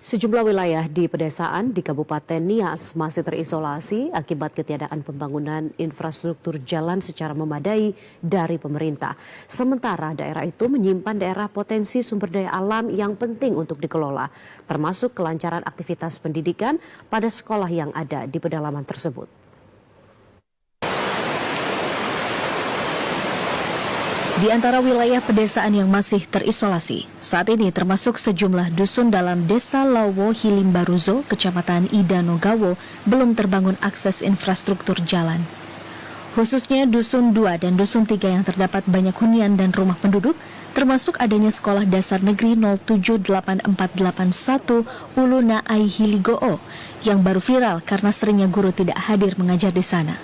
Sejumlah wilayah di pedesaan di Kabupaten Nias masih terisolasi akibat ketiadaan pembangunan infrastruktur jalan secara memadai dari pemerintah. Sementara daerah itu menyimpan daerah potensi sumber daya alam yang penting untuk dikelola, termasuk kelancaran aktivitas pendidikan pada sekolah yang ada di pedalaman tersebut. Di antara wilayah pedesaan yang masih terisolasi, saat ini termasuk sejumlah dusun dalam Desa Lawo Hilimbaruzo, Kecamatan Idanogawo, belum terbangun akses infrastruktur jalan. Khususnya Dusun 2 dan Dusun 3 yang terdapat banyak hunian dan rumah penduduk, termasuk adanya Sekolah Dasar Negeri 078481 Ulu Naai Hiligoo, yang baru viral karena seringnya guru tidak hadir mengajar di sana.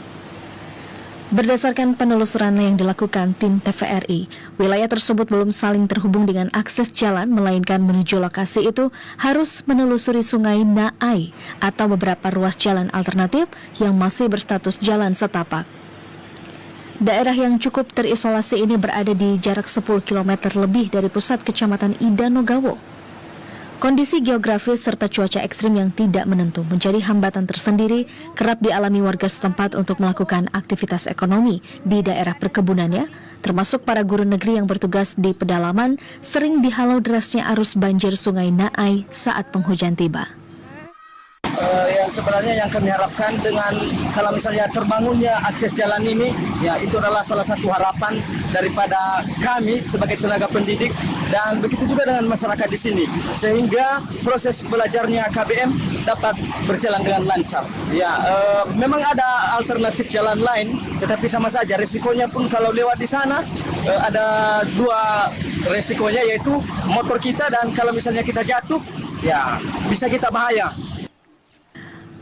Berdasarkan penelusuran yang dilakukan tim TVRI, wilayah tersebut belum saling terhubung dengan akses jalan, melainkan menuju lokasi itu harus menelusuri sungai Naai atau beberapa ruas jalan alternatif yang masih berstatus jalan setapak. Daerah yang cukup terisolasi ini berada di jarak 10 km lebih dari pusat Kecamatan Idanogawo. Kondisi geografis serta cuaca ekstrim yang tidak menentu menjadi hambatan tersendiri kerap dialami warga setempat untuk melakukan aktivitas ekonomi di daerah perkebunannya, termasuk para guru negeri yang bertugas di pedalaman sering dihalau derasnya arus banjir sungai Naai saat penghujan tiba. Yang sebenarnya yang kami harapkan dengan kalau misalnya terbangunnya akses jalan ini, ya itu adalah salah satu harapan daripada kami sebagai tenaga pendidik dan begitu juga dengan masyarakat di sini, sehingga proses belajarnya KBM dapat berjalan dengan lancar. Ya, memang ada alternatif jalan lain, tetapi sama saja resikonya pun kalau lewat di sana ada dua resikonya, yaitu motor kita dan kalau misalnya kita jatuh, ya bisa kita bahaya.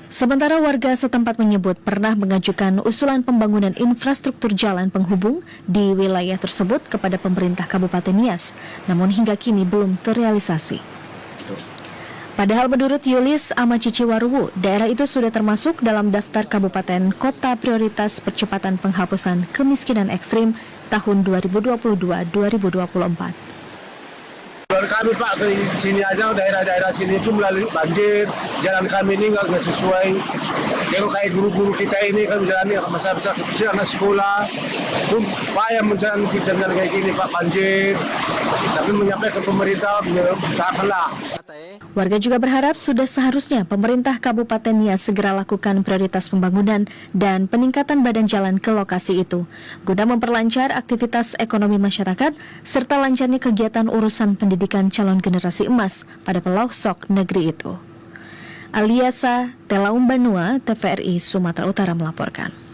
Sementara warga setempat menyebut pernah mengajukan usulan pembangunan infrastruktur jalan penghubung di wilayah tersebut kepada pemerintah Kabupaten Nias, namun hingga kini belum terrealisasi. Padahal menurut Yulis Amaciciwaruwu, daerah itu sudah termasuk dalam daftar kabupaten kota prioritas percepatan penghapusan kemiskinan ekstrim tahun 2022-2024. Kami Pak ke sini aja, daerah-daerah sini itu melalui banjir, jalan kami ini nggak sesuai. Tengok kayak guru-guru kita ini kan jalannya masa-masa kecil anak sekolah, itu payah menjalan kita jalan kayak gini Pak, banjir. Tapi menyampaikan ke pemerintah, usahakanlah. Warga juga berharap sudah seharusnya pemerintah Kabupaten Nias segera lakukan prioritas pembangunan dan peningkatan badan jalan ke lokasi itu, guna memperlancar aktivitas ekonomi masyarakat serta lancarnya kegiatan urusan pendidikan calon generasi emas pada pelosok negeri itu. Aliasa Telaumbanua, TVRI Sumatera Utara melaporkan.